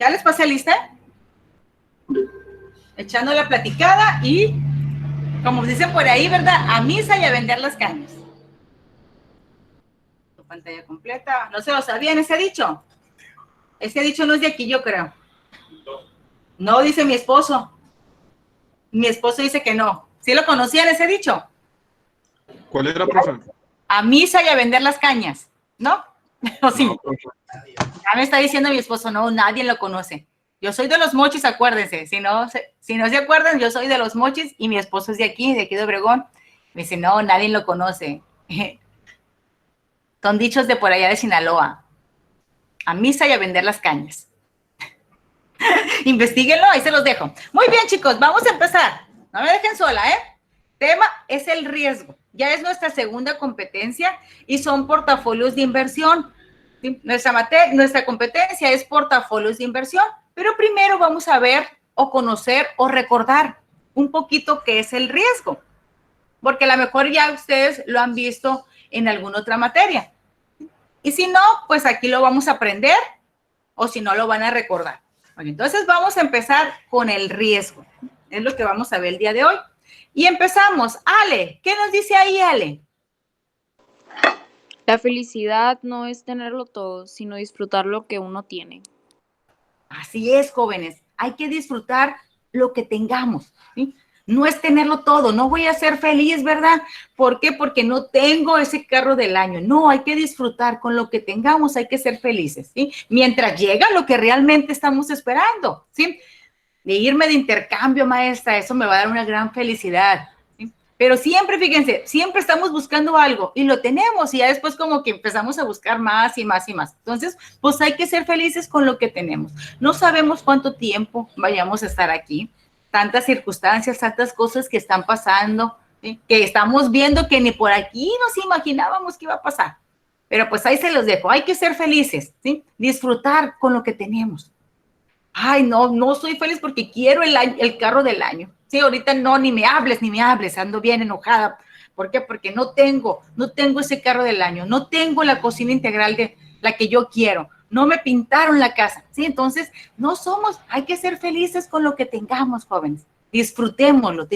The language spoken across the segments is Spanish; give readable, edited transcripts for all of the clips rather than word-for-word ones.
¿Ya les pasé lista? Echando la platicada y, como dicen por ahí, ¿verdad? A misa y a vender las cañas. Tu pantalla completa. ¿No se lo sabían ese dicho? Ese dicho no es de aquí, yo creo. No, dice mi esposo. Mi esposo dice que no. ¿Sí lo conocían ese dicho? ¿Cuál era, profe? A misa y a vender las cañas, ¿no? ¿O sí? No, profe. Ya me está diciendo mi esposo, no, nadie lo conoce. Yo soy de los Mochis, acuérdense. Si no se acuerdan, yo soy de los Mochis y mi esposo es de aquí de Obregón. Me dice, no, nadie lo conoce. Son dichos de por allá de Sinaloa. A misa y a vender las cañas. Investíguenlo, ahí se los dejo. Muy bien, chicos, vamos a empezar. No me dejen sola, ¿eh? Tema es el riesgo. Ya es nuestra segunda competencia y son portafolios de inversión. ¿Sí? Nuestra competencia es portafolios de inversión, pero primero vamos a ver o conocer o recordar un poquito qué es el riesgo, porque a lo mejor ya ustedes lo han visto en alguna otra materia. Y si no, pues aquí lo vamos a aprender o si no, lo van a recordar. Bueno, entonces vamos a empezar con el riesgo. Es lo que vamos a ver el día de hoy. Y empezamos. Ale, ¿qué nos dice ahí, Ale? La felicidad no es tenerlo todo, sino disfrutar lo que uno tiene. Así es, jóvenes. Hay que disfrutar lo que tengamos, ¿sí? No es tenerlo todo. No voy a ser feliz, ¿verdad? ¿Por qué? Porque no tengo ese carro del año. No, hay que disfrutar con lo que tengamos. Hay que ser felices, ¿sí? Mientras llega lo que realmente estamos esperando, ¿sí? De irme de intercambio, maestra, eso me va a dar una gran felicidad. ¿Sí? Pero siempre, fíjense, siempre estamos buscando algo y lo tenemos y ya después como que empezamos a buscar más y más y más. Entonces, pues hay que ser felices con lo que tenemos. No sabemos cuánto tiempo vayamos a estar aquí, tantas circunstancias, tantas cosas que están pasando, ¿sí? Que estamos viendo que ni por aquí nos imaginábamos que iba a pasar. Pero pues ahí se los dejo, hay que ser felices, ¿sí? Disfrutar con lo que tenemos. Ay, no soy feliz porque quiero el carro del año. Sí, ahorita no, ni me hables, ando bien enojada. ¿Por qué? Porque no tengo ese carro del año, no tengo la cocina integral de la que yo quiero, no me pintaron la casa. Sí, entonces hay que ser felices con lo que tengamos, jóvenes. Disfrutémoslo.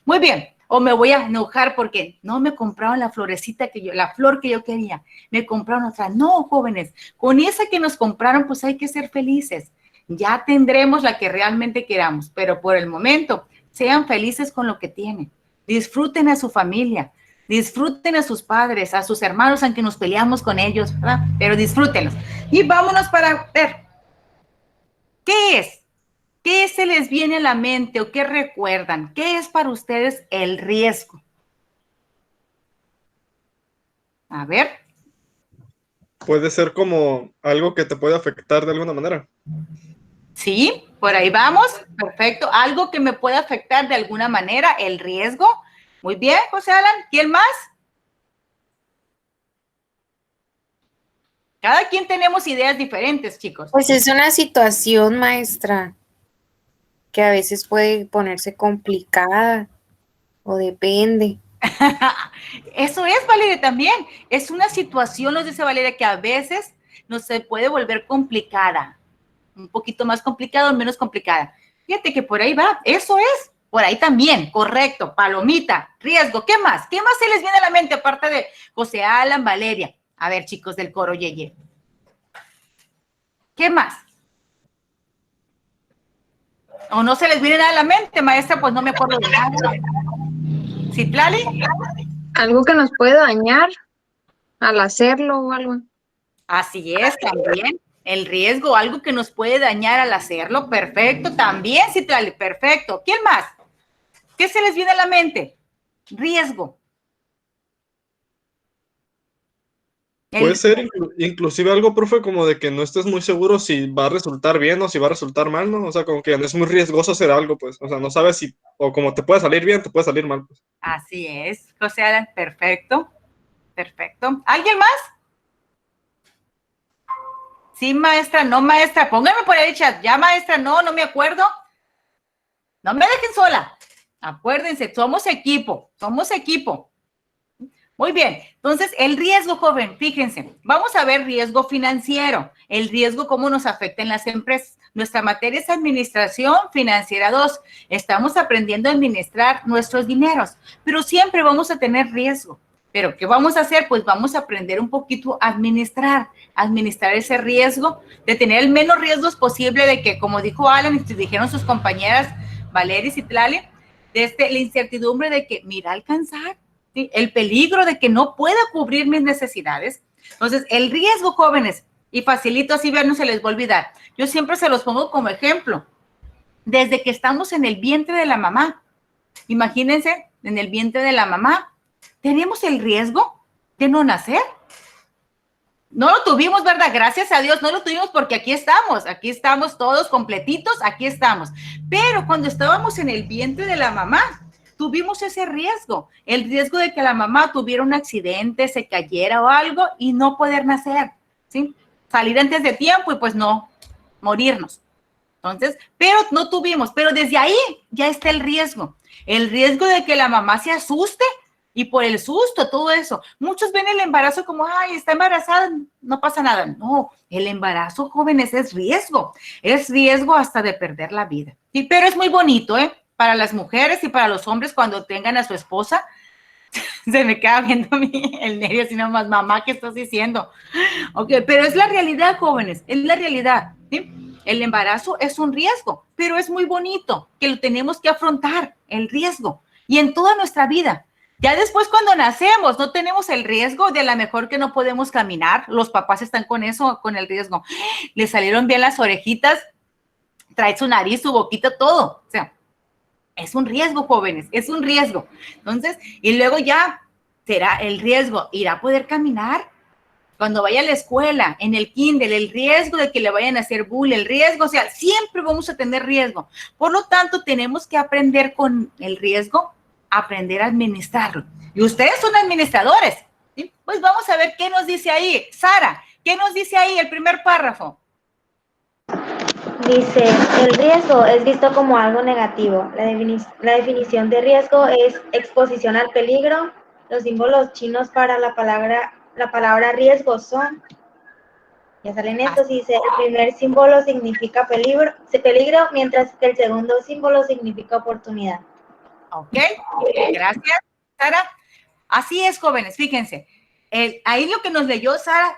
Muy bien, o me voy a enojar porque no me compraron la la flor que yo quería, me compraron otra. No, jóvenes, con esa que nos compraron, pues hay que ser felices. Ya tendremos la que realmente queramos, pero por el momento, sean felices con lo que tienen. Disfruten a su familia, disfruten a sus padres, a sus hermanos, aunque nos peleamos con ellos, ¿verdad? Pero disfrútenlos. Y vámonos para ver, ¿qué es? ¿Qué se les viene a la mente o qué recuerdan? ¿Qué es para ustedes el riesgo? A ver. Puede ser como algo que te puede afectar de alguna manera. Sí, por ahí vamos. Perfecto. Algo que me puede afectar de alguna manera, el riesgo. Muy bien, José Alan. ¿Quién más? Cada quien tenemos ideas diferentes, chicos. Pues es una situación, maestra, que a veces puede ponerse complicada o depende. Eso es, Valeria, también. Es una situación, nos dice Valeria, que a veces nos se puede volver complicada. Un poquito más complicada o menos complicada. Fíjate que por ahí va. Eso es. Por ahí también. Correcto. Palomita. Riesgo. ¿Qué más? ¿Qué más se les viene a la mente aparte de José Alan, Valeria? A ver, chicos del coro Yeye. ¿Qué más? ¿O no se les viene nada a la mente, maestra? Pues no me acuerdo de nada. ¿Citlali? Algo que nos puede dañar al hacerlo o algo. Así es, también. El riesgo, algo que nos puede dañar al hacerlo. Perfecto, también, Citlali, perfecto. ¿Quién más? ¿Qué se les viene a la mente? Riesgo. Puede ser inclusive algo, profe, como de que no estés muy seguro si va a resultar bien o si va a resultar mal, ¿no? O sea, como que es muy riesgoso hacer algo, pues. O sea, no sabes si, o como te puede salir bien, te puede salir mal, pues. Así es, José Alan, perfecto, perfecto. ¿Alguien más? Sí, maestra, no, maestra, pónganme por ahí el chat. Ya, maestra, no me acuerdo. No me dejen sola. Acuérdense, somos equipo, somos equipo. Muy bien, entonces el riesgo, joven, fíjense, vamos a ver riesgo financiero, el riesgo cómo nos afecta en las empresas. Nuestra materia es administración financiera 2, estamos aprendiendo a administrar nuestros dineros, pero siempre vamos a tener riesgo. Pero ¿qué vamos a hacer? Pues vamos a aprender un poquito a administrar ese riesgo, de tener el menos riesgos posible de que, como dijo Alan y dijeron sus compañeras Valeria y Citlali, la incertidumbre de que me irá a alcanzar, ¿sí? El peligro de que no pueda cubrir mis necesidades. Entonces, el riesgo, jóvenes, y facilito así ver, no se les va a olvidar. Yo siempre se los pongo como ejemplo. Desde que estamos en el vientre de la mamá, imagínense, en el vientre de la mamá, tenemos el riesgo de no nacer. No lo tuvimos, ¿verdad? Gracias a Dios, no lo tuvimos porque aquí estamos todos completitos, aquí estamos. Pero cuando estábamos en el vientre de la mamá, tuvimos ese riesgo, el riesgo de que la mamá tuviera un accidente, se cayera o algo y no poder nacer, ¿sí? Salir antes de tiempo y pues no, morirnos. Entonces, pero no tuvimos, pero desde ahí ya está el riesgo de que la mamá se asuste y por el susto, todo eso. Muchos ven el embarazo como, ay, está embarazada, no pasa nada. No, el embarazo, jóvenes, es riesgo hasta de perder la vida. Sí, pero es muy bonito, para las mujeres y para los hombres cuando tengan a su esposa. Se me queda viendo a mí el nervio así nomás, mamá, ¿qué estás diciendo? Ok, pero es la realidad, jóvenes, es la realidad, ¿sí? El embarazo es un riesgo, pero es muy bonito que lo tenemos que afrontar, el riesgo, y en toda nuestra vida. Ya después cuando nacemos no tenemos el riesgo de a lo mejor que no podemos caminar, los papás están con eso, con el riesgo. Le salieron bien las orejitas, trae su nariz, su boquita, todo, o sea, es un riesgo, jóvenes, es un riesgo. Entonces, y luego ya será el riesgo, ¿irá a poder caminar? Cuando vaya a la escuela, en el kinder, el riesgo de que le vayan a hacer bullying, el riesgo, o sea, siempre vamos a tener riesgo. Por lo tanto, tenemos que aprender con el riesgo, aprender a administrarlo. Y ustedes son administradores, ¿sí? Pues vamos a ver qué nos dice ahí. Sara, ¿qué nos dice ahí el primer párrafo? Dice, el riesgo es visto como algo negativo. La definición de riesgo es exposición al peligro. Los símbolos chinos para la palabra riesgo son, ya salen estos, dice, el primer símbolo significa peligro, mientras que el segundo símbolo significa oportunidad. Ok, gracias, Sara. Así es, jóvenes, fíjense. Ahí lo que nos leyó Sara,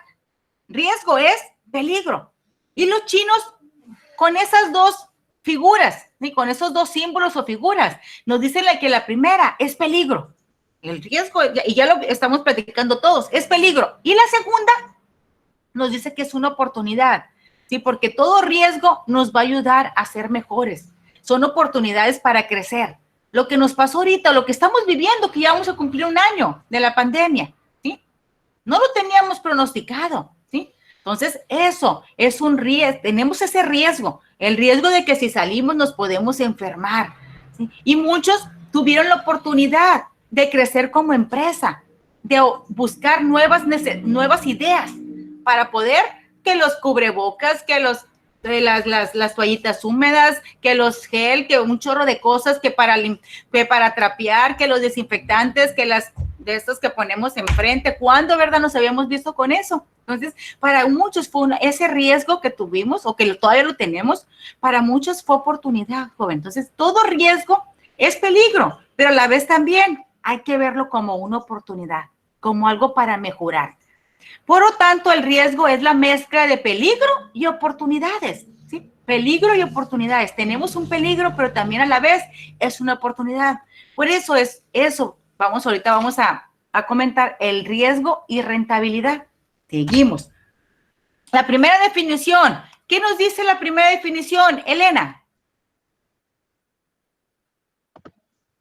riesgo es peligro. Y los chinos, con esas dos figuras, ¿sí? Con esos dos símbolos o figuras, nos dicen que la primera es peligro. El riesgo, y ya lo estamos platicando todos, es peligro. Y la segunda nos dice que es una oportunidad, ¿sí? Porque todo riesgo nos va a ayudar a ser mejores. Son oportunidades para crecer. Lo que nos pasó ahorita, lo que estamos viviendo, que ya vamos a cumplir un año de la pandemia, ¿sí? No lo teníamos pronosticado, ¿sí? Entonces, eso es un riesgo, tenemos ese riesgo, el riesgo de que si salimos nos podemos enfermar, ¿sí? Y muchos tuvieron la oportunidad de crecer como empresa, de buscar nuevas ideas para poder que los cubrebocas, que las toallitas húmedas, que los gel, que un chorro de cosas, que para trapear, que los desinfectantes, que de estos que ponemos enfrente. ¿Cuándo, verdad, nos habíamos visto con eso? Entonces, para muchos fue ese riesgo que tuvimos o que todavía lo tenemos, para muchos fue oportunidad, joven. Entonces, todo riesgo es peligro, pero a la vez también hay que verlo como una oportunidad, como algo para mejorar. Por lo tanto, el riesgo es la mezcla de peligro y oportunidades, ¿sí? Peligro y oportunidades. Tenemos un peligro, pero también a la vez es una oportunidad. Por eso es eso. Ahorita vamos a comentar el riesgo y rentabilidad. Seguimos. La primera definición. ¿Qué nos dice la primera definición, Elena?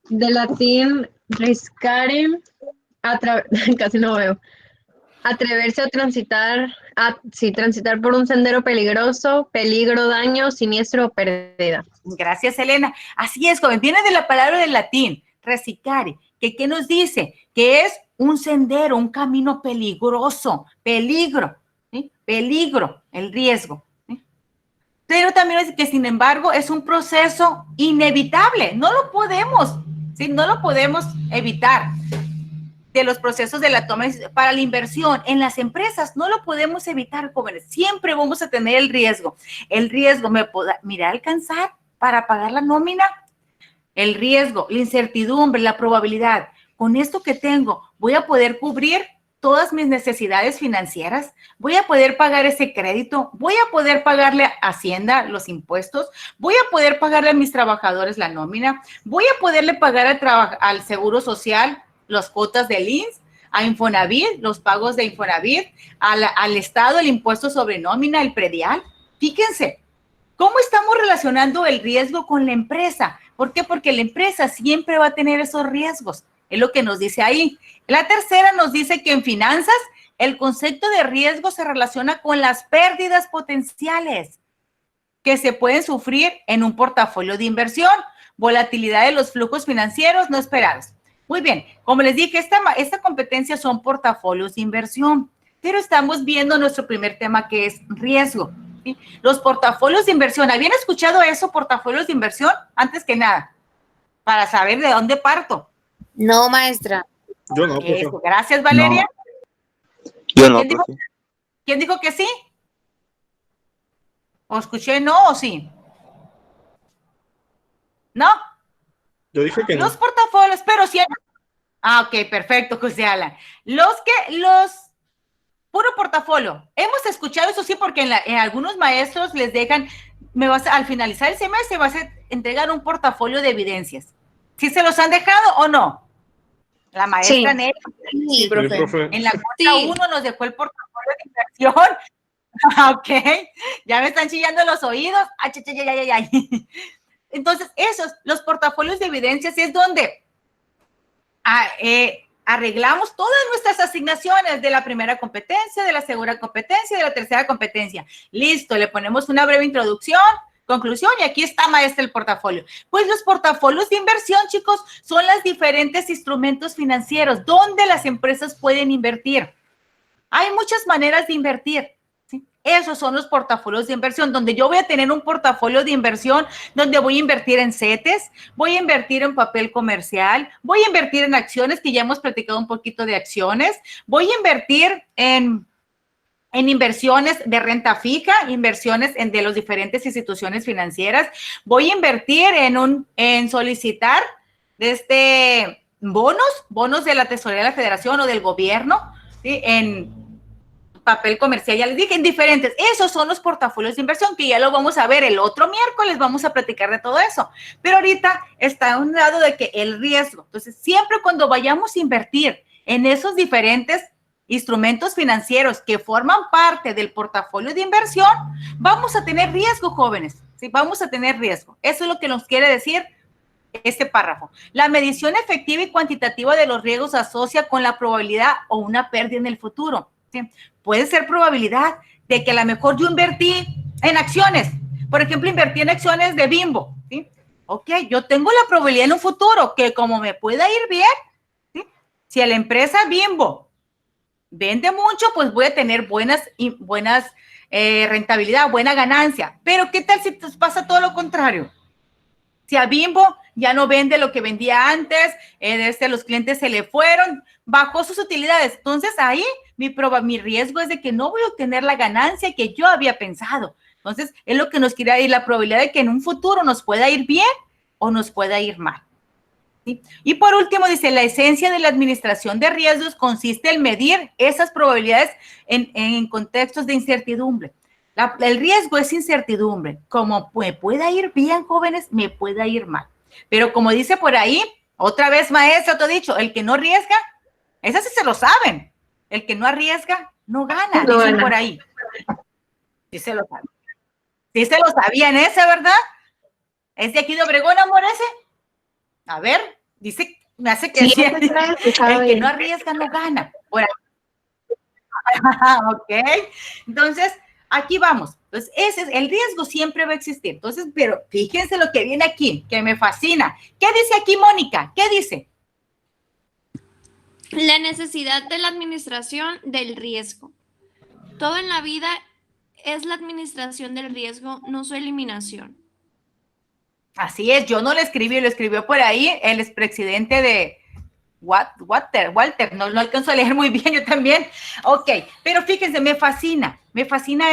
De latín, riscare, casi no veo. Atreverse a transitar por un sendero peligroso, peligro, daño, siniestro o pérdida. Gracias, Elena. Así es, joven. Viene de la palabra del latín, resicare, que ¿qué nos dice? Que es un sendero, un camino peligroso, peligro, ¿sí? Peligro, el riesgo, ¿sí? Pero también es que, sin embargo, es un proceso inevitable. No lo podemos, ¿sí? No lo podemos evitar. de los procesos de la toma para la inversión en las empresas. No lo podemos evitar, jóvenes. Siempre vamos a tener el riesgo. El riesgo, ¿me irá a alcanzar para pagar la nómina? El riesgo, la incertidumbre, la probabilidad. Con esto que tengo, ¿voy a poder cubrir todas mis necesidades financieras? ¿Voy a poder pagar ese crédito? ¿Voy a poder pagarle a Hacienda los impuestos? ¿Voy a poder pagarle a mis trabajadores la nómina? ¿Voy a poderle pagar al Seguro Social las cuotas del INSS, a Infonavit, los pagos de Infonavit, al Estado, el impuesto sobre nómina, el predial? Fíjense, ¿cómo estamos relacionando el riesgo con la empresa? ¿Por qué? Porque la empresa siempre va a tener esos riesgos. Es lo que nos dice ahí. La tercera nos dice que en finanzas el concepto de riesgo se relaciona con las pérdidas potenciales que se pueden sufrir en un portafolio de inversión, volatilidad de los flujos financieros no esperados. Muy bien, como les dije, esta competencia son portafolios de inversión, pero estamos viendo nuestro primer tema que es riesgo, ¿sí? Los portafolios de inversión, ¿habían escuchado eso, portafolios de inversión? Antes que nada, para saber de dónde parto. No, maestra. Yo no, profe. Gracias, Valeria. No. Yo no, profe. ¿Quién dijo que sí? ¿O escuché no o sí? ¿No? Yo dije que no. Los portafolios, pero sí. Ok, perfecto, José Alan. Puro portafolio. Hemos escuchado eso sí, porque en algunos maestros les dejan, al finalizar el semestre vas a entregar un portafolio de evidencias. ¿Sí se los han dejado o no? La maestra Sí. Nelly. Sí, profe. En la cuenta 1 nos dejó el portafolio de inversión. Ok, ya me están chillando los oídos. Ay. Entonces, los portafolios de evidencias es donde arreglamos todas nuestras asignaciones de la primera competencia, de la segunda competencia, de la tercera competencia. Listo, le ponemos una breve introducción, conclusión, y aquí está, maestra, el portafolio. Pues los portafolios de inversión, chicos, son los diferentes instrumentos financieros donde las empresas pueden invertir. Hay muchas maneras de invertir. Esos son los portafolios de inversión, donde yo voy a tener un portafolio de inversión, donde voy a invertir en CETES, voy a invertir en papel comercial, voy a invertir en acciones, que ya hemos platicado un poquito de acciones, voy a invertir en inversiones de renta fija, inversiones de las diferentes instituciones financieras, voy a invertir en solicitar bonos de la Tesorería de la Federación o del gobierno, ¿sí? En papel comercial, ya les dije, en diferentes. Esos son los portafolios de inversión, que ya lo vamos a ver el otro miércoles, vamos a platicar de todo eso. Pero ahorita está a un lado de que el riesgo. Entonces, siempre cuando vayamos a invertir en esos diferentes instrumentos financieros que forman parte del portafolio de inversión, vamos a tener riesgo, jóvenes. Sí, vamos a tener riesgo. Eso es lo que nos quiere decir este párrafo. La medición efectiva y cuantitativa de los riesgos se asocia con la probabilidad o una pérdida en el futuro. ¿Sí? Puede ser probabilidad de que a lo mejor yo invertí en acciones. Por ejemplo, invertí en acciones de Bimbo. ¿Sí? Ok, yo tengo la probabilidad en un futuro que como me pueda ir bien, ¿sí? Si a la empresa Bimbo vende mucho, pues voy a tener buenas rentabilidad, buena ganancia. Pero ¿qué tal si pasa todo lo contrario? Si a Bimbo ya no vende lo que vendía antes, los clientes se le fueron, bajó sus utilidades. Entonces ahí mi riesgo es de que no voy a obtener la ganancia que yo había pensado. Entonces es lo que nos quiere decir, la probabilidad de que en un futuro nos pueda ir bien o nos pueda ir mal. ¿Sí? Y por último dice, la esencia de la administración de riesgos consiste en medir esas probabilidades en contextos de incertidumbre. El riesgo es incertidumbre. Como me pueda ir bien, jóvenes, me pueda ir mal. Pero como dice por ahí, otra vez, maestra, te he dicho, el que no arriesga, esas sí se lo saben. El que no arriesga, no gana, No dicen gana. por ahí. Sí se lo saben. Sí se lo sabían ese, ¿verdad? ¿Es de aquí de Obregón, amor, ese? A ver, dice, me hace que Sí, sí. ese sí lo he escuchado El que bien. no arriesga, no gana. Por ahí. Ok, entonces aquí vamos. Entonces, el riesgo siempre va a existir. Entonces, pero fíjense lo que viene aquí, que me fascina. ¿Qué dice aquí, Mónica? ¿Qué dice? La necesidad de la administración del riesgo. Todo en la vida es la administración del riesgo, no su eliminación. Así es, yo no lo escribí, lo escribió por ahí el expresidente Walter, no alcanzo a leer muy bien, yo también. Ok, pero fíjense, me fascina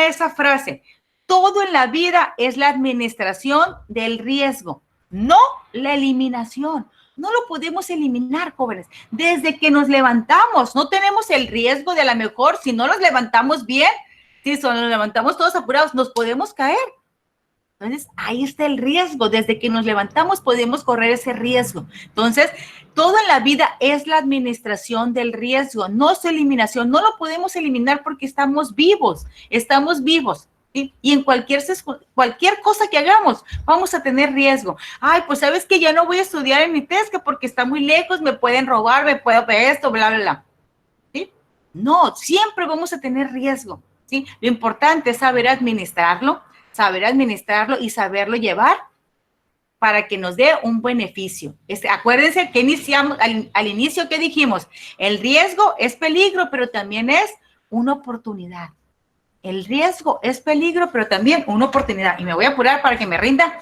esa frase. Todo en la vida es la administración del riesgo, no la eliminación. No lo podemos eliminar, jóvenes. Desde que nos levantamos, no tenemos el riesgo de a lo mejor, si no nos levantamos bien, si nos levantamos todos apurados, nos podemos caer. Entonces, ahí está el riesgo. Desde que nos levantamos podemos correr ese riesgo. Entonces, todo en la vida es la administración del riesgo, no su eliminación. No lo podemos eliminar porque estamos vivos. ¿Sí? Y en cualquier cosa que hagamos, vamos a tener riesgo. Ay, pues sabes que ya no voy a estudiar en mi Tesca porque está muy lejos, me pueden robar, me puedo ver esto, bla, bla, bla. ¿Sí? No, siempre vamos a tener riesgo. ¿Sí? Lo importante es saber administrarlo y saberlo llevar para que nos dé un beneficio. Acuérdense que iniciamos al inicio que dijimos, el riesgo es peligro, pero también es una oportunidad. El riesgo es peligro, pero también una oportunidad. Y me voy a apurar para que me rinda.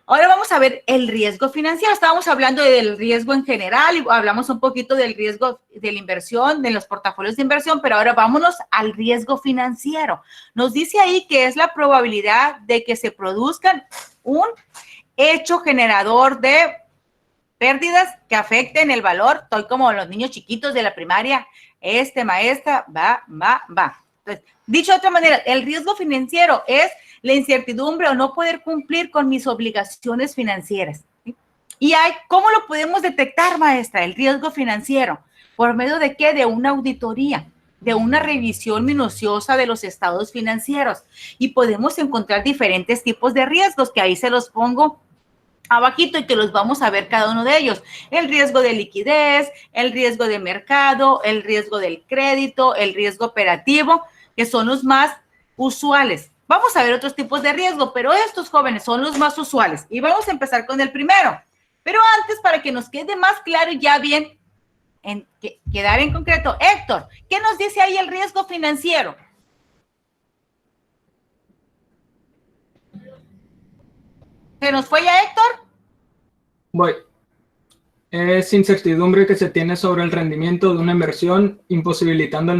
Ahora vamos a ver el riesgo financiero. Estábamos hablando del riesgo en general y hablamos un poquito del riesgo de la inversión, de los portafolios de inversión, pero ahora vámonos al riesgo financiero. Nos dice ahí que es la probabilidad de que se produzcan un hecho generador de pérdidas que afecten el valor. Estoy como los niños chiquitos de la primaria. Maestra, va. Entonces, dicho de otra manera, el riesgo financiero es la incertidumbre o no poder cumplir con mis obligaciones financieras. ¿Sí? Y ¿cómo lo podemos detectar, maestra? El riesgo financiero. ¿Por medio de qué? De una auditoría, de una revisión minuciosa de los estados financieros. Y podemos encontrar diferentes tipos de riesgos, que ahí se los pongo abajito y que los vamos a ver cada uno de ellos. El riesgo de liquidez, el riesgo de mercado, el riesgo del crédito, el riesgo operativo, que son los más usuales. Vamos a ver otros tipos de riesgo, pero estos, jóvenes, son los más usuales. Y vamos a empezar con el primero. Pero antes, para que nos quede más claro y ya bien, quedar en concreto, Héctor, ¿qué nos dice ahí el riesgo financiero? ¿Se nos fue ya Héctor? Voy. Es incertidumbre que se tiene sobre el rendimiento de una inversión, imposibilitando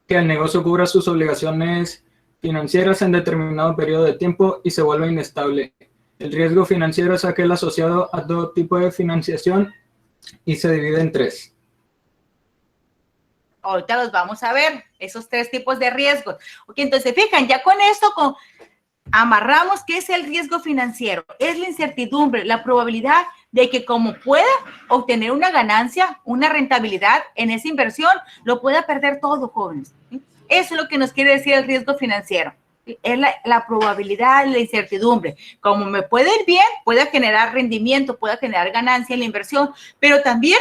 que el negocio cubra sus obligaciones financieras en determinado periodo de tiempo y se vuelve inestable. El riesgo financiero es aquel asociado a todo tipo de financiación y se divide en 3. Ahorita los vamos a ver, esos 3 tipos de riesgos. Ok, entonces, fijan, ya con esto amarramos qué es el riesgo financiero. Es la incertidumbre, la probabilidad de que como pueda obtener una ganancia, una rentabilidad en esa inversión, lo pueda perder todo, jóvenes. ¿Sí? Eso es lo que nos quiere decir el riesgo financiero. Es la probabilidad, la incertidumbre. Como me puede ir bien, puede generar rendimiento, puede generar ganancia en la inversión, pero también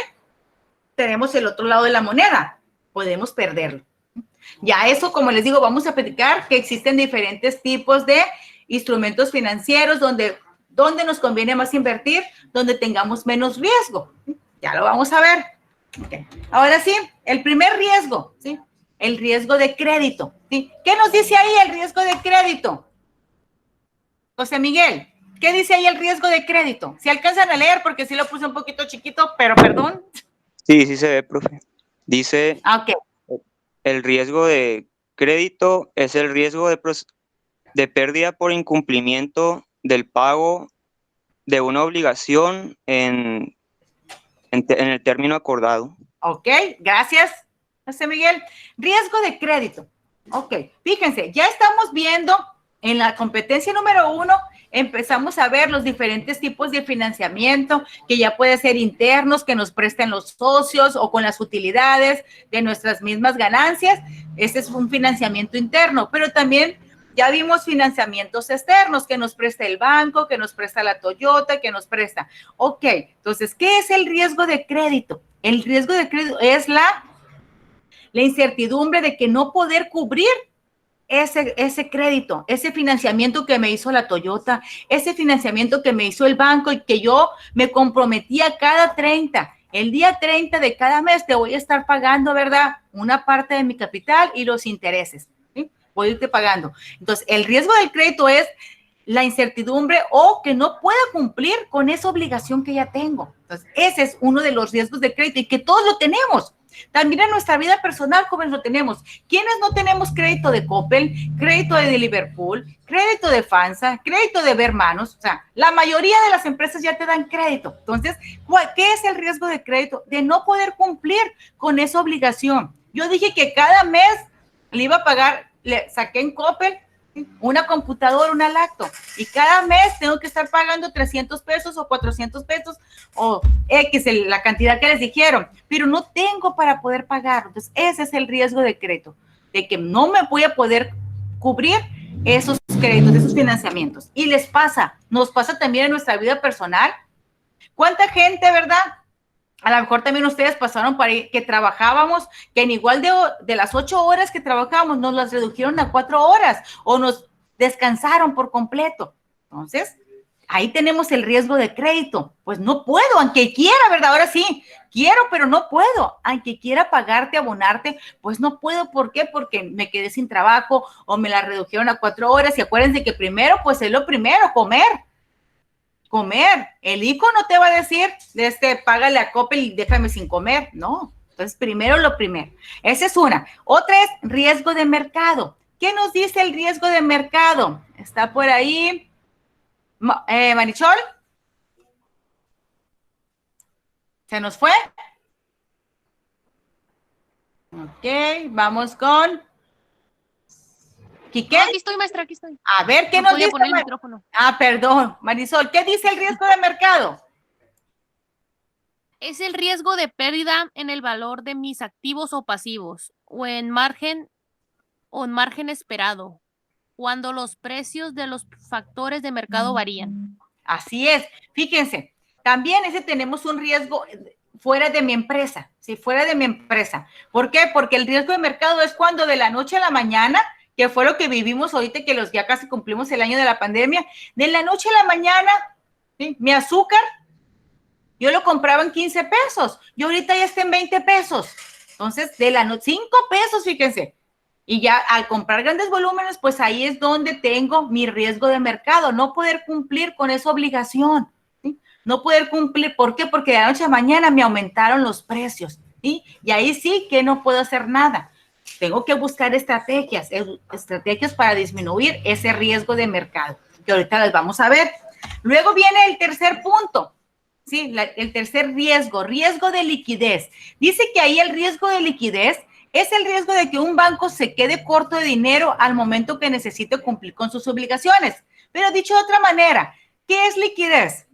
tenemos el otro lado de la moneda. Podemos perderlo. Ya eso, como les digo, vamos a platicar que existen diferentes tipos de instrumentos financieros donde nos conviene más invertir, donde tengamos menos riesgo. Ya lo vamos a ver. Okay. Ahora sí, el primer riesgo, ¿sí? El riesgo de crédito, ¿sí? ¿Qué nos dice ahí el riesgo de crédito? José Miguel, ¿qué dice ahí el riesgo de crédito? Si alcanzan a leer, porque sí lo puse un poquito chiquito, pero perdón. Sí se ve, profe. Dice, okay. El riesgo de crédito es el riesgo de pérdida por incumplimiento del pago de una obligación en el término acordado. Ok, gracias, José Miguel. Riesgo de crédito. Ok, fíjense, ya estamos viendo en la competencia número 1, empezamos a ver los diferentes tipos de financiamiento, que ya puede ser internos, que nos presten los socios o con las utilidades de nuestras mismas ganancias. Ese es un financiamiento interno, pero también ya vimos financiamientos externos, que nos presta el banco, que nos presta la Toyota, que nos presta. Ok, entonces, ¿qué es el riesgo de crédito? El riesgo de crédito es la incertidumbre de que no poder cubrir ese crédito, ese financiamiento que me hizo la Toyota, ese financiamiento que me hizo el banco y que yo me comprometía cada 30. El día 30 de cada mes te voy a estar pagando, ¿verdad? Una parte de mi capital y los intereses. ¿Sí? Voy a irte pagando. Entonces, el riesgo del crédito es la incertidumbre o que no pueda cumplir con esa obligación que ya tengo. Entonces, ese es uno de los riesgos de crédito y que todos lo tenemos. También en nuestra vida personal, jóvenes, lo tenemos. ¿Quiénes no tenemos crédito de Coppel, crédito de Liverpool, crédito de FANSA, crédito de Hermanos? O sea, la mayoría de las empresas ya te dan crédito. Entonces, ¿qué es el riesgo de crédito? De no poder cumplir con esa obligación. Yo dije que cada mes le iba a pagar, le saqué en Coppel una computadora, una lacto, y cada mes tengo que estar pagando 300 pesos o 400 pesos o X, la cantidad que les dijeron, pero no tengo para poder pagar. Entonces, ese es el riesgo de crédito, de que no me voy a poder cubrir esos créditos, esos financiamientos. Y nos pasa también en nuestra vida personal. ¿Cuánta gente, verdad? A lo mejor también ustedes pasaron por ahí que trabajábamos, que en igual de las 8 horas que trabajábamos, nos las redujeron a 4 horas o nos descansaron por completo. Entonces, ahí tenemos el riesgo de crédito. Pues no puedo, aunque quiera, ¿verdad? Ahora sí, quiero, pero no puedo. Aunque quiera pagarte, abonarte, pues no puedo. ¿Por qué? Porque me quedé sin trabajo o me la redujeron a 4 horas. Y acuérdense que primero, pues es lo primero, comer. El ICO no te va a decir, págale a Coppel y déjame sin comer. No, entonces primero lo primero. Esa es una. Otra es riesgo de mercado. ¿Qué nos dice el riesgo de mercado? Está por ahí. Marichol. ¿Se nos fue? Ok, vamos con ¿Quique? Aquí estoy, maestra, aquí estoy. A ver, ¿qué no nos dice? Poner el micrófono. Perdón, Marisol, ¿qué dice el riesgo de mercado? Es el riesgo de pérdida en el valor de mis activos o pasivos, o en margen esperado, cuando los precios de los factores de mercado varían. Así es. Fíjense, también tenemos un riesgo fuera de mi empresa, ¿sí? Fuera de mi empresa. ¿Por qué? Porque el riesgo de mercado es cuando de la noche a la mañana, que fue lo que vivimos ahorita, que ya casi cumplimos el año de la pandemia, de la noche a la mañana, ¿sí? Mi azúcar, yo lo compraba en 15 pesos, y ahorita ya está en 20 pesos. Entonces, de la noche, 5 pesos, fíjense. Y ya al comprar grandes volúmenes, pues ahí es donde tengo mi riesgo de mercado, no poder cumplir con esa obligación, ¿sí? No poder cumplir, ¿por qué? Porque de la noche a mañana me aumentaron los precios, ¿sí? Y ahí sí que no puedo hacer nada. Tengo que buscar estrategias para disminuir ese riesgo de mercado, que ahorita las vamos a ver. Luego viene el tercer punto, ¿sí? El tercer riesgo de liquidez. Dice que ahí el riesgo de liquidez es el riesgo de que un banco se quede corto de dinero al momento que necesite cumplir con sus obligaciones. Pero dicho de otra manera, ¿qué es liquidez?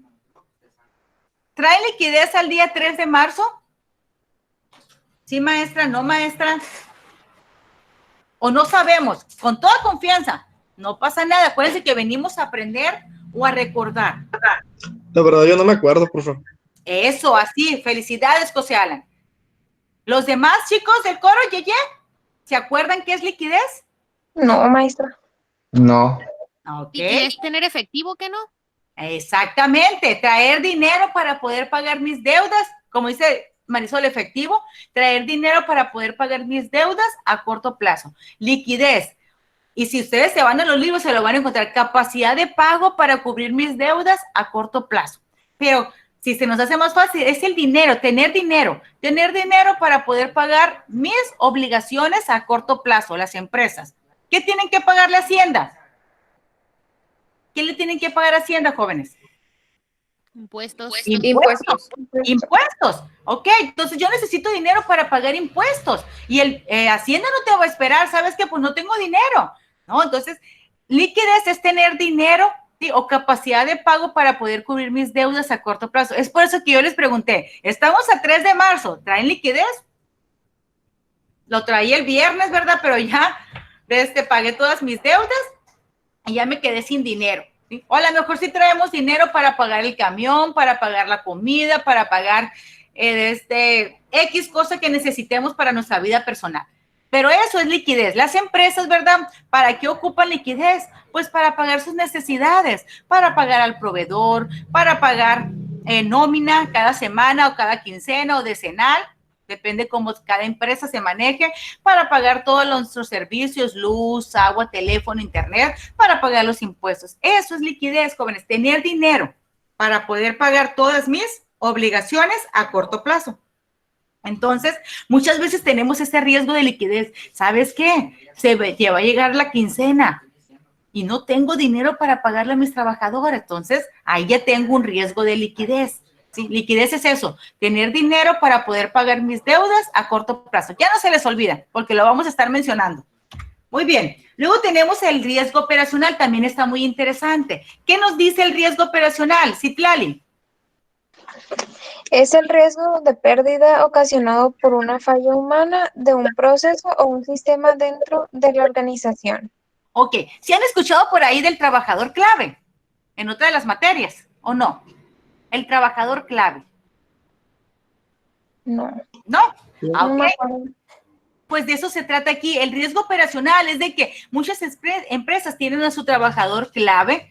¿Trae liquidez al día 3 de marzo? ¿Sí, maestra? ¿No, maestra? O no sabemos, con toda confianza, no pasa nada. Acuérdense que venimos a aprender o a recordar. La verdad, yo no me acuerdo, por favor. Eso, así. Felicidades, José Alan. ¿Los demás chicos del coro, Yeye? ¿Se acuerdan qué es liquidez? No, maestra. No. Ok. ¿Y qué es tener efectivo, qué no? Exactamente. Traer dinero para poder pagar mis deudas, como dice Marisol, efectivo, traer dinero para poder pagar mis deudas a corto plazo. Liquidez. Y si ustedes se van a los libros, se lo van a encontrar. Capacidad de pago para cubrir mis deudas a corto plazo. Pero si se nos hace más fácil, es el dinero, tener dinero para poder pagar mis obligaciones a corto plazo, las empresas. ¿Qué tienen que pagarle a Hacienda? ¿Qué le tienen que pagar a Hacienda, jóvenes? Impuestos. Impuestos. Ok, entonces yo necesito dinero para pagar impuestos y Hacienda no te va a esperar, ¿sabes qué? Pues no tengo dinero, ¿no? Entonces, liquidez es tener dinero, ¿sí? O capacidad de pago para poder cubrir mis deudas a corto plazo. Es por eso que yo les pregunté, estamos a 3 de marzo, ¿traen liquidez? Lo traí el viernes, ¿verdad? Pero ya pagué todas mis deudas y ya me quedé sin dinero. ¿Sí? O a lo mejor sí traemos dinero para pagar el camión, para pagar la comida, para pagar X cosa que necesitemos para nuestra vida personal. Pero eso es liquidez. Las empresas, ¿verdad? ¿Para qué ocupan liquidez? Pues para pagar sus necesidades, para pagar al proveedor, para pagar nómina cada semana o cada quincena o decenal, Depende cómo cada empresa se maneje para pagar todos nuestros servicios, luz, agua, teléfono, internet, para pagar los impuestos. Eso es liquidez, jóvenes, tener dinero para poder pagar todas mis obligaciones a corto plazo. Entonces, muchas veces tenemos ese riesgo de liquidez. ¿Sabes qué? Te va a llegar la quincena y no tengo dinero para pagarle a mis trabajadores. Entonces, ahí ya tengo un riesgo de liquidez. Sí, liquidez es eso, tener dinero para poder pagar mis deudas a corto plazo. Ya no se les olvida, porque lo vamos a estar mencionando. Muy bien. Luego tenemos el riesgo operacional, también está muy interesante. ¿Qué nos dice el riesgo operacional, Citlali? Es el riesgo de pérdida ocasionado por una falla humana de un proceso o un sistema dentro de la organización. Ok, ¿sí han escuchado por ahí del trabajador clave en otra de las materias o no? El trabajador clave. No. ¿No? No me Ok. acuerdo. Pues de eso se trata aquí. El riesgo operacional es de que muchas empresas tienen a su trabajador clave.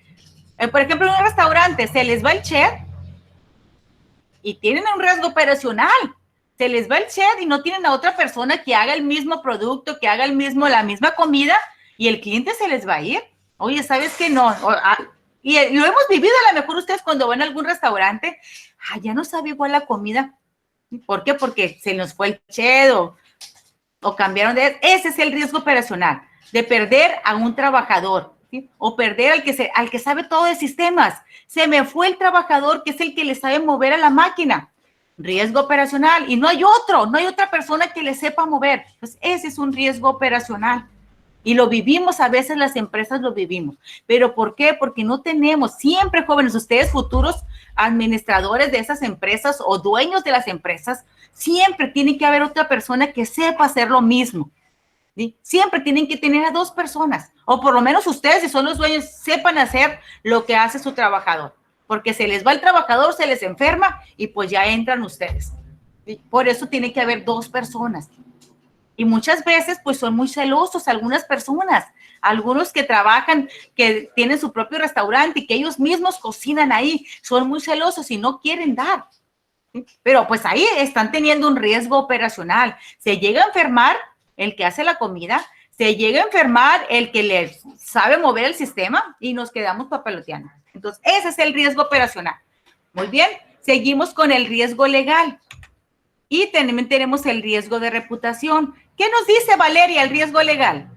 Por ejemplo, en un restaurante se les va el chef y tienen un riesgo operacional. Se les va el chef y no tienen a otra persona que haga el mismo producto, que haga la misma comida y el cliente se les va a ir. Oye, ¿sabes qué? No. Y lo hemos vivido a lo mejor ustedes cuando van a algún restaurante. Ya no sabe igual la comida. ¿Por qué? Porque se nos fue el chef o cambiaron de... Ese es el riesgo operacional, de perder a un trabajador, ¿sí? O perder al que sabe todo de sistemas. Se me fue el trabajador que es el que le sabe mover a la máquina. Riesgo operacional. Y no hay otra persona que le sepa mover. Pues ese es un riesgo operacional. Y lo vivimos, a veces las empresas lo vivimos. ¿Pero por qué? Porque no tenemos, siempre jóvenes, ustedes futuros administradores de esas empresas o dueños de las empresas, siempre tiene que haber otra persona que sepa hacer lo mismo. ¿Sí? Siempre tienen que tener a 2 personas, o por lo menos ustedes, si son los dueños, sepan hacer lo que hace su trabajador. Porque se les va el trabajador, se les enferma y pues ya entran ustedes. ¿Sí? Por eso tiene que haber 2 personas. Y muchas veces, pues, son muy celosos algunas personas, algunos que trabajan, que tienen su propio restaurante y que ellos mismos cocinan ahí, son muy celosos y no quieren dar. ¿Sí? Pero, pues, ahí están teniendo un riesgo operacional. Se llega a enfermar el que hace la comida, se llega a enfermar el que le sabe mover el sistema y nos quedamos papeloteando. Entonces, ese es el riesgo operacional. Muy bien, seguimos con el riesgo legal. Y también tenemos el riesgo de reputación. ¿Qué nos dice Valeria el riesgo legal?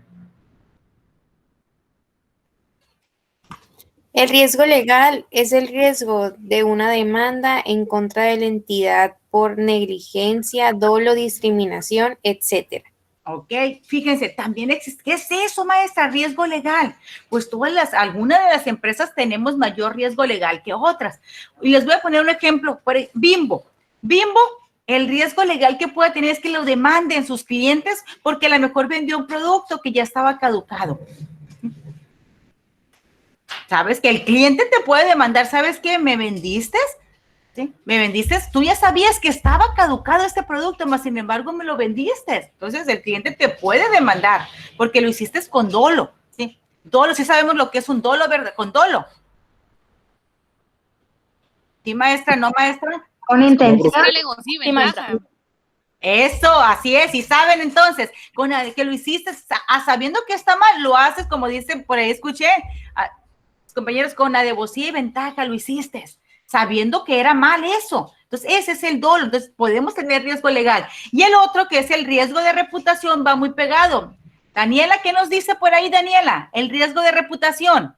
El riesgo legal es el riesgo de una demanda en contra de la entidad por negligencia, dolo, discriminación, etcétera. Ok, fíjense, también existe, ¿qué es eso, maestra? Riesgo legal. Pues algunas de las empresas tenemos mayor riesgo legal que otras. Y les voy a poner un ejemplo, Bimbo. Bimbo, el riesgo legal que puede tener es que lo demanden sus clientes porque a lo mejor vendió un producto que ya estaba caducado. ¿Sabes? Que el cliente te puede demandar, ¿sabes qué? ¿Me vendiste? ¿Sí? ¿Me vendiste? Tú ya sabías que estaba caducado este producto, mas sin embargo me lo vendiste. Entonces el cliente te puede demandar porque lo hiciste con dolo. ¿Sí? Dolo, sí sabemos lo que es un dolo, ¿verdad? Con dolo. ¿Sí, maestra? ¿No, maestra? Con intención. Sí, ventaja. Eso, así es, y saben entonces, que lo hiciste sabiendo que está mal, lo haces como dicen por ahí, escuché, compañeros, con alevosía y ventaja lo hiciste, sabiendo que era mal eso. Entonces, ese es el dolo, entonces podemos tener riesgo legal. Y el otro, que es el riesgo de reputación, va muy pegado. Daniela, ¿qué nos dice por ahí, Daniela? El riesgo de reputación.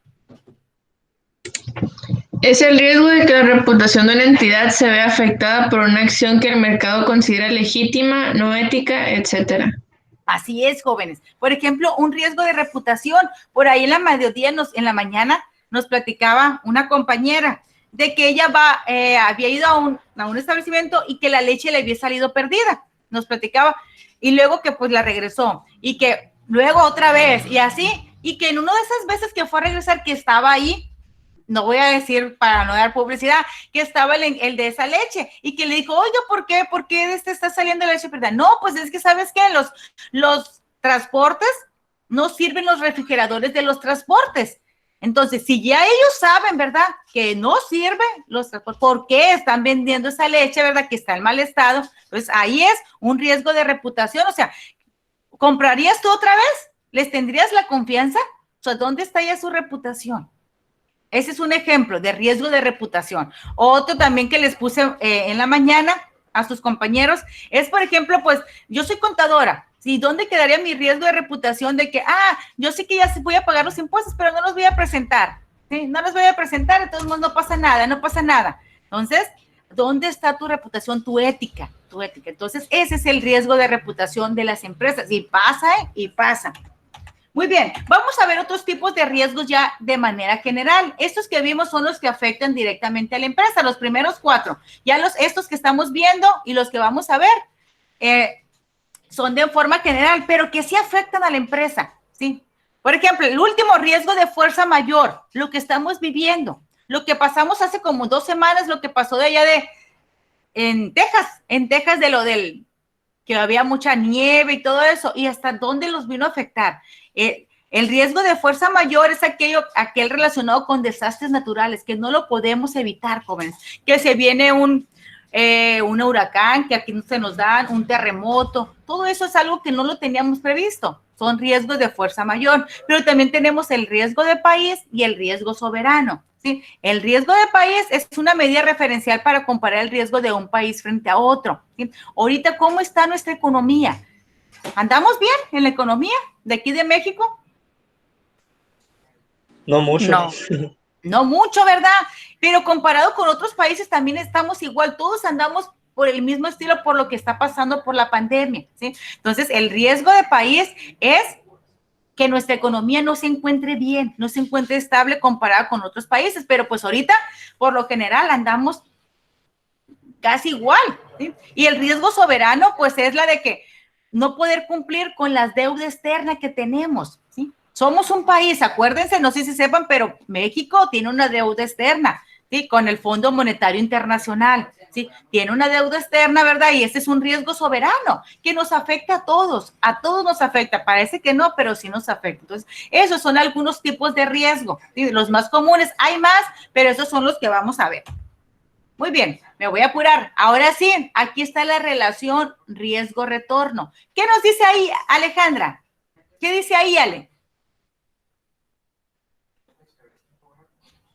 Es el riesgo de que la reputación de una entidad se vea afectada por una acción que el mercado considera legítima, no ética, etcétera. Así es, jóvenes. Por ejemplo, un riesgo de reputación. Por ahí en la mediodía, en la mañana, nos platicaba una compañera de que ella había ido a un establecimiento y que la leche le había salido perdida. Nos platicaba. Y luego que pues la regresó. Y que luego otra vez. Y así. Y que en una de esas veces que fue a regresar, que estaba ahí, no voy a decir para no dar publicidad, que estaba el de esa leche y que le dijo, oiga, ¿por qué? ¿Por qué está saliendo leche perdida? No, pues es que, ¿sabes qué? Los transportes no sirven los refrigeradores de los transportes. Entonces, si ya ellos saben, ¿verdad?, que no sirve, ¿por qué están vendiendo esa leche, verdad?, que está en mal estado? Pues ahí es un riesgo de reputación. O sea, ¿comprarías tú otra vez? ¿Les tendrías la confianza? O sea, ¿dónde está ya su reputación? Ese es un ejemplo de riesgo de reputación. Otro también que les puse en la mañana a sus compañeros es, por ejemplo, pues yo soy contadora. ¿Sí? ¿Dónde quedaría mi riesgo de reputación de que, yo sé que ya voy a pagar los impuestos, pero no los voy a presentar? ¿Sí? No los voy a presentar, de todos modos no pasa nada, no pasa nada. Entonces, ¿dónde está tu reputación, tu ética? Tu ética. Entonces, ese es el riesgo de reputación de las empresas. Y pasa, y pasa. Muy bien, vamos a ver otros tipos de riesgos ya de manera general. Estos que vimos son los que afectan directamente a la empresa, los primeros 4. Ya estos que estamos viendo y los que vamos a ver son de forma general, pero que sí afectan a la empresa, ¿sí? Por ejemplo, el último riesgo de fuerza mayor, lo que estamos viviendo, lo que pasamos hace como 2 semanas, lo que pasó de allá en Texas de lo del que había mucha nieve y todo eso, y hasta dónde los vino a afectar. El riesgo de fuerza mayor es aquel relacionado con desastres naturales, que no lo podemos evitar, jóvenes, que se viene un huracán, que aquí no se nos dan, un terremoto, todo eso es algo que no lo teníamos previsto, son riesgos de fuerza mayor, pero también tenemos el riesgo de país y el riesgo soberano, ¿sí? El riesgo de país es una medida referencial para comparar el riesgo de un país frente a otro, ¿sí? Ahorita, ¿cómo está nuestra economía? ¿Andamos bien en la economía de aquí de México? No mucho. No mucho, ¿verdad? Pero comparado con otros países también estamos igual, todos andamos por el mismo estilo por lo que está pasando por la pandemia, ¿sí? Entonces, el riesgo de país es que nuestra economía no se encuentre bien, no se encuentre estable comparada con otros países, pero pues ahorita, por lo general, andamos casi igual, ¿sí? Y el riesgo soberano, pues es la de que no poder cumplir con las deudas externas que tenemos, ¿sí? Somos un país, acuérdense, no sé si sepan, pero México tiene una deuda externa, ¿sí? Con el Fondo Monetario Internacional, ¿sí? Tiene una deuda externa, ¿verdad? Y ese es un riesgo soberano que nos afecta a todos nos afecta. Parece que no, pero sí nos afecta. Entonces, esos son algunos tipos de riesgo, ¿sí? Los más comunes, hay más, pero esos son los que vamos a ver. Muy bien, me voy a apurar. Ahora sí, aquí está la relación riesgo-retorno. ¿Qué nos dice ahí, Alejandra? ¿Qué dice ahí, Ale?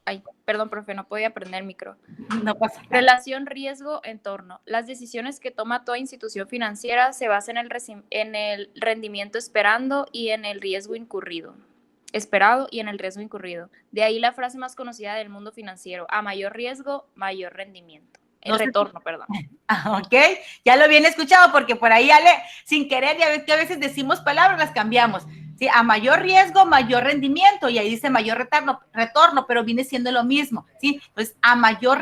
Ay, perdón, profe, no podía prender el micro. No pasa nada. Relación riesgo-entorno. Las decisiones que toma toda institución financiera se basan en el rendimiento esperado y en el riesgo incurrido. De ahí la frase más conocida del mundo financiero: a mayor riesgo, mayor rendimiento. Perdón. Ok, ya lo habían escuchado porque por ahí, Ale, sin querer, ya ves que a veces decimos palabras, las cambiamos. Sí, a mayor riesgo, mayor rendimiento, y ahí dice mayor retorno, pero viene siendo lo mismo, ¿sí? Pues a mayor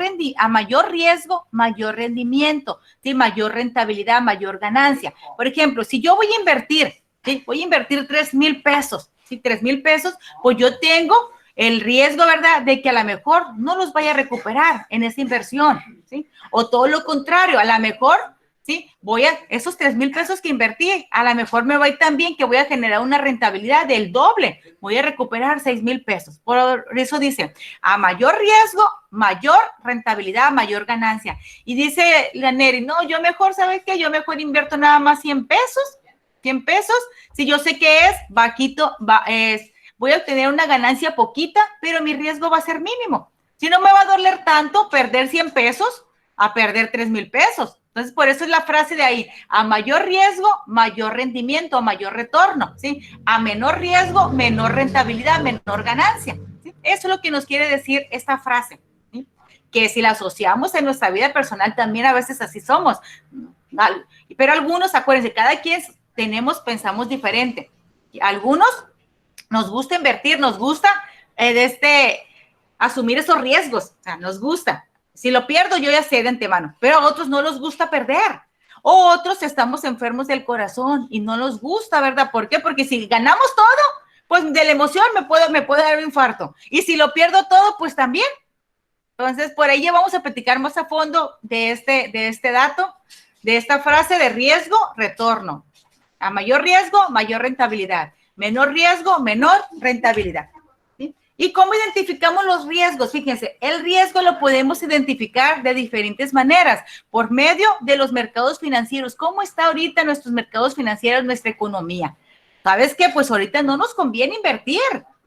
riesgo, mayor rendimiento, ¿sí? Mayor rentabilidad, mayor ganancia. Por ejemplo, si yo voy a invertir, ¿sí? Voy a invertir 3,000 pesos, ¿sí? 3,000 pesos, pues yo tengo el riesgo, ¿verdad?, de que a lo mejor no los vaya a recuperar en esa inversión, ¿sí? O todo lo contrario, a lo mejor, ¿sí? Esos 3,000 pesos que invertí, a lo mejor me va a ir tan bien que voy a generar una rentabilidad del doble, voy a recuperar 6,000 pesos. Por eso dice, a mayor riesgo, mayor rentabilidad, mayor ganancia. Y dice la Neri, no, yo mejor, ¿sabes qué? Yo mejor invierto nada más 100 pesos, si yo sé que es bajito, voy a obtener una ganancia poquita, pero mi riesgo va a ser mínimo. Si no me va a doler tanto perder 100 pesos a perder 3,000 pesos. Entonces, por eso es la frase de ahí, a mayor riesgo, mayor rendimiento, mayor retorno, ¿sí? A menor riesgo, menor rentabilidad, menor ganancia, ¿sí? Eso es lo que nos quiere decir esta frase, ¿sí? Que si la asociamos en nuestra vida personal, también a veces así somos. Pero algunos, acuérdense, cada quien pensamos diferente. Algunos nos gusta invertir, nos gusta asumir esos riesgos, o sea, nos gusta. Si lo pierdo, yo ya sé de antemano, pero a otros no les gusta perder. O otros estamos enfermos del corazón y no nos gusta, ¿verdad? ¿Por qué? Porque si ganamos todo, pues de la emoción me puede dar un infarto. Y si lo pierdo todo, pues también. Entonces, por ahí ya vamos a platicar más a fondo de este dato, de esta frase de riesgo, retorno. A mayor riesgo, mayor rentabilidad. Menor riesgo, menor rentabilidad. ¿Sí? ¿Y cómo identificamos los riesgos? Fíjense, el riesgo lo podemos identificar de diferentes maneras, por medio de los mercados financieros. ¿Cómo está ahorita nuestros mercados financieros, nuestra economía? ¿Sabes qué? Pues ahorita no nos conviene invertir,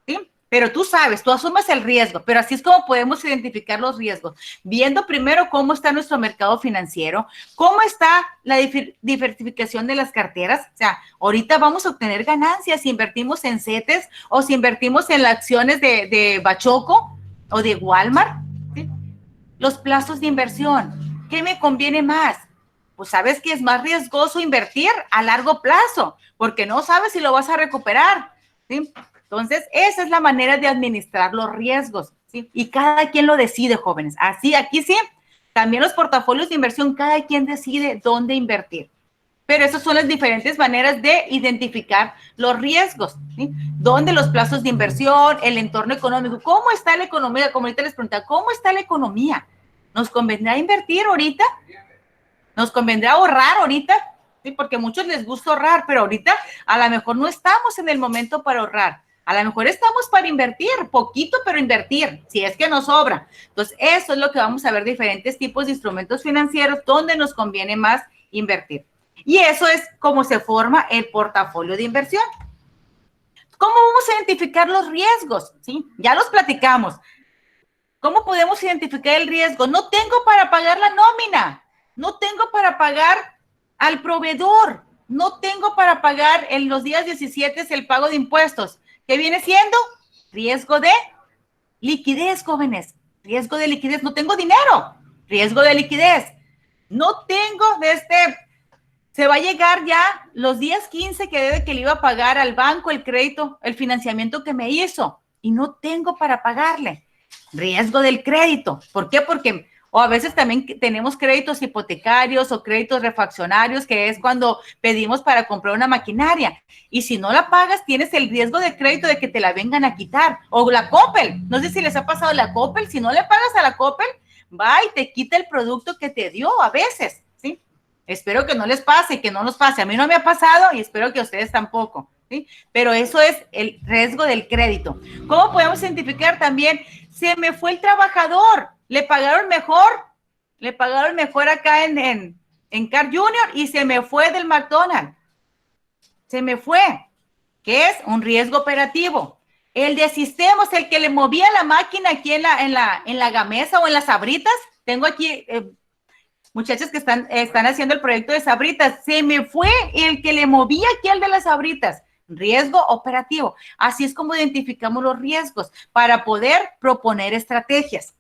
¿sí? Pero tú sabes, tú asumes el riesgo, pero así es como podemos identificar los riesgos, viendo primero cómo está nuestro mercado financiero, cómo está la diversificación de las carteras. O sea, ahorita vamos a obtener ganancias si invertimos en CETES o si invertimos en las acciones de Bachoco o de Walmart, ¿sí? Los plazos de inversión, ¿qué me conviene más? Pues sabes que es más riesgoso invertir a largo plazo, porque no sabes si lo vas a recuperar, ¿sí? Entonces, esa es la manera de administrar los riesgos, ¿sí? Y cada quien lo decide, jóvenes. Así, aquí sí, también los portafolios de inversión, cada quien decide dónde invertir. Pero esas son las diferentes maneras de identificar los riesgos, ¿sí? ¿Dónde los plazos de inversión, el entorno económico? ¿Cómo está la economía? Como ahorita les preguntaba, ¿cómo está la economía? ¿Nos convendrá invertir ahorita? ¿Nos convendrá ahorrar ahorita? Sí, porque a muchos les gusta ahorrar, pero ahorita a lo mejor no estamos en el momento para ahorrar. A lo mejor estamos para invertir, poquito, pero invertir, si es que nos sobra. Entonces, eso es lo que vamos a ver, diferentes tipos de instrumentos financieros donde nos conviene más invertir. Y eso es cómo se forma el portafolio de inversión. ¿Cómo vamos a identificar los riesgos? ¿Sí? Ya los platicamos. ¿Cómo podemos identificar el riesgo? No tengo para pagar la nómina, no tengo para pagar al proveedor, no tengo para pagar en los días 17 el pago de impuestos. ¿Qué viene siendo? Riesgo de liquidez, jóvenes. Riesgo de liquidez. No tengo dinero. Riesgo de liquidez. No tengo se va a llegar ya los días 15 que le iba a pagar al banco el crédito, el financiamiento que me hizo, y no tengo para pagarle. Riesgo del crédito. ¿Por qué? Porque o a veces también tenemos créditos hipotecarios o créditos refaccionarios, que es cuando pedimos para comprar una maquinaria. Y si no la pagas, tienes el riesgo de crédito de que te la vengan a quitar. O la Coppel. No sé si les ha pasado la Coppel. Si no le pagas a la Coppel, va y te quita el producto que te dio a veces, ¿sí? Espero que no les pase, que no nos pase. A mí no me ha pasado y espero que a ustedes tampoco, ¿sí? Pero eso es el riesgo del crédito. ¿Cómo podemos identificar también? Se me fue el trabajador. Le pagaron mejor acá en Car Junior y se me fue del McDonald's. Se me fue, que es un riesgo operativo. El de sistemas, el que le movía la máquina aquí en la Gamesa o en las Sabritas. Tengo aquí muchachas que están haciendo el proyecto de Sabritas. Se me fue el que le movía aquí al de las Sabritas. Riesgo operativo. Así es como identificamos los riesgos para poder proponer estrategias.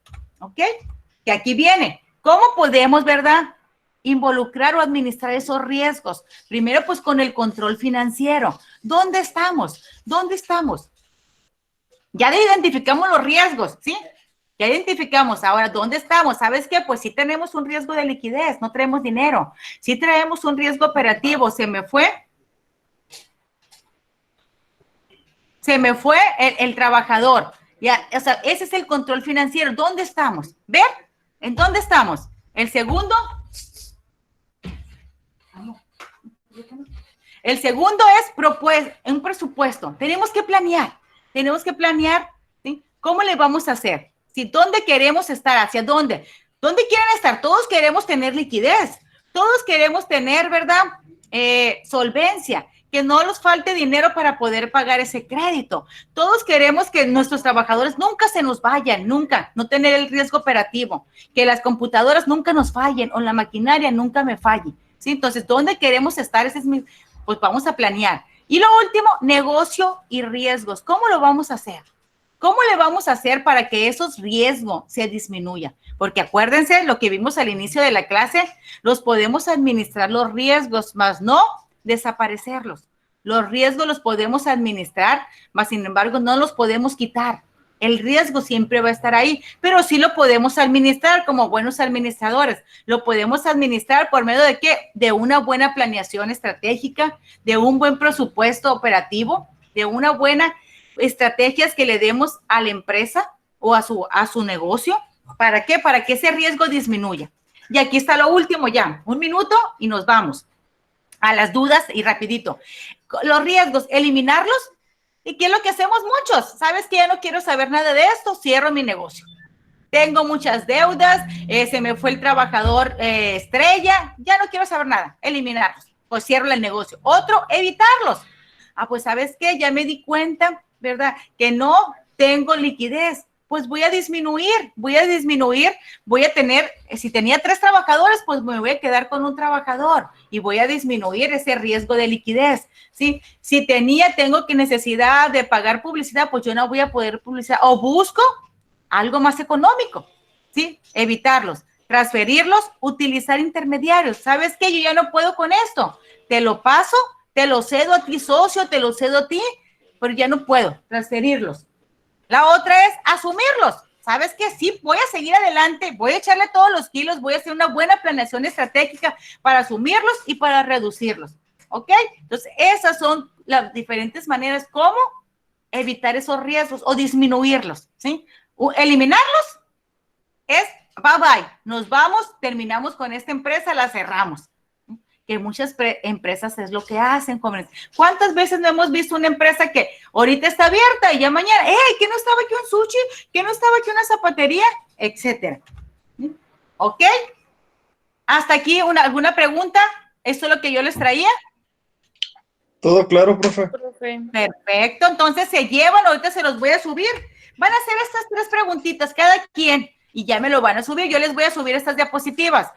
¿Ok? Que aquí viene. ¿Cómo podemos, verdad, involucrar o administrar esos riesgos? Primero, pues con el control financiero. ¿Dónde estamos? ¿Dónde estamos? Ya identificamos los riesgos, ¿sí? Ya identificamos. Ahora, ¿dónde estamos? ¿Sabes qué? Pues sí tenemos un riesgo de liquidez, no traemos dinero. Sí traemos un riesgo operativo. Se me fue el trabajador. Ya, o sea, ese es el control financiero. ¿Dónde estamos? ¿Ver? ¿En dónde estamos? El segundo es un presupuesto. Tenemos que planear, ¿sí? ¿Cómo le vamos a hacer? ¿Sí? ¿Dónde queremos estar? ¿Hacia dónde? ¿Dónde quieren estar? Todos queremos tener liquidez. Todos queremos tener, ¿verdad? Solvencia. Que no nos falte dinero para poder pagar ese crédito. Todos queremos que nuestros trabajadores nunca se nos vayan, nunca, no tener el riesgo operativo, que las computadoras nunca nos fallen o la maquinaria nunca me falle, ¿sí? Entonces, ¿dónde queremos estar? Pues vamos a planear. Y lo último, negocio y riesgos. ¿Cómo lo vamos a hacer? ¿Cómo le vamos a hacer para que esos riesgos se disminuyan? Porque acuérdense lo que vimos al inicio de la clase, los podemos administrar los riesgos, más no desaparecerlos. Los riesgos los podemos administrar, mas sin embargo no los podemos quitar. El riesgo siempre va a estar ahí, pero sí lo podemos administrar como buenos administradores. Lo podemos administrar por medio de ¿qué? De una buena planeación estratégica, de un buen presupuesto operativo, de una buena estrategias que le demos a la empresa o a su negocio. ¿Para qué? Para que ese riesgo disminuya. Y aquí está lo último ya, 1 minuto y nos vamos a las dudas y rapidito. Los riesgos, eliminarlos ¿Y qué es lo que hacemos muchos? ¿Sabes que ya no quiero saber nada de esto? Cierro mi negocio. Tengo muchas deudas, se me fue el trabajador estrella, ya no quiero saber nada, eliminarlos. Pues cierro el negocio. Otro, evitarlos. Pues ¿sabes qué? Ya me di cuenta, ¿verdad? Que no tengo liquidez. Pues voy a disminuir, voy a tener, si tenía 3 trabajadores, pues me voy a quedar con un trabajador y voy a disminuir ese riesgo de liquidez, ¿sí? Si tengo necesidad de pagar publicidad, pues yo no voy a poder publicidad, o busco algo más económico, ¿sí? Evitarlos, transferirlos, utilizar intermediarios. ¿Sabes qué? Yo ya no puedo con esto, te lo paso, te lo cedo a ti, socio, te lo cedo a ti, pero ya no puedo transferirlos. La otra es asumirlos. ¿Sabes qué? Sí, voy a seguir adelante, voy a echarle todos los kilos, voy a hacer una buena planeación estratégica para asumirlos y para reducirlos. ¿Ok? Entonces, esas son las diferentes maneras como evitar esos riesgos o disminuirlos, ¿sí? Eliminarlos es bye bye. Nos vamos, terminamos con esta empresa, la cerramos. Que muchas empresas es lo que hacen, jóvenes. ¿Cuántas veces no hemos visto una empresa que ahorita está abierta y ya mañana, que no estaba aquí un sushi, que no estaba aquí una zapatería, etcétera? ¿Ok? ¿Hasta aquí alguna pregunta? ¿Esto es lo que yo les traía? Todo claro, profe. Perfecto, entonces se llevan, ahorita se los voy a subir. Van a hacer estas 3 preguntitas cada quien y ya me lo van a subir. Yo les voy a subir estas diapositivas.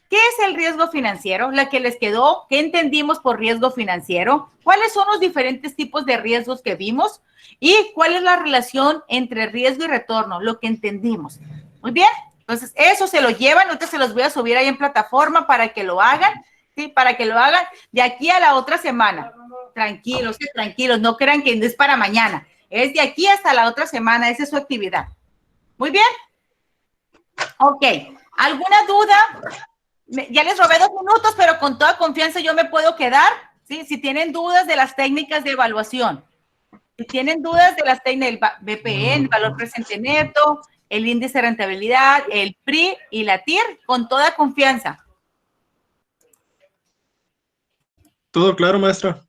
¿Qué es el riesgo financiero? La que les quedó, ¿qué entendimos por riesgo financiero? ¿Cuáles son los diferentes tipos de riesgos que vimos? ¿Y cuál es la relación entre riesgo y retorno? Lo que entendimos. Muy bien, entonces eso se lo llevan, ahorita se los voy a subir ahí en plataforma para que lo hagan, ¿sí? Para que lo hagan de aquí a la otra semana. Tranquilos, tranquilos, no crean que es para mañana. Es de aquí hasta la otra semana, esa es su actividad. Muy bien. Ok, ¿alguna duda? Ya les robé 2 minutos, pero con toda confianza yo me puedo quedar, ¿sí? Si tienen dudas de las técnicas de evaluación, si tienen dudas de las técnicas del BPN, el valor presente neto, el índice de rentabilidad, el PRI y la TIR, con toda confianza. Todo claro, maestra.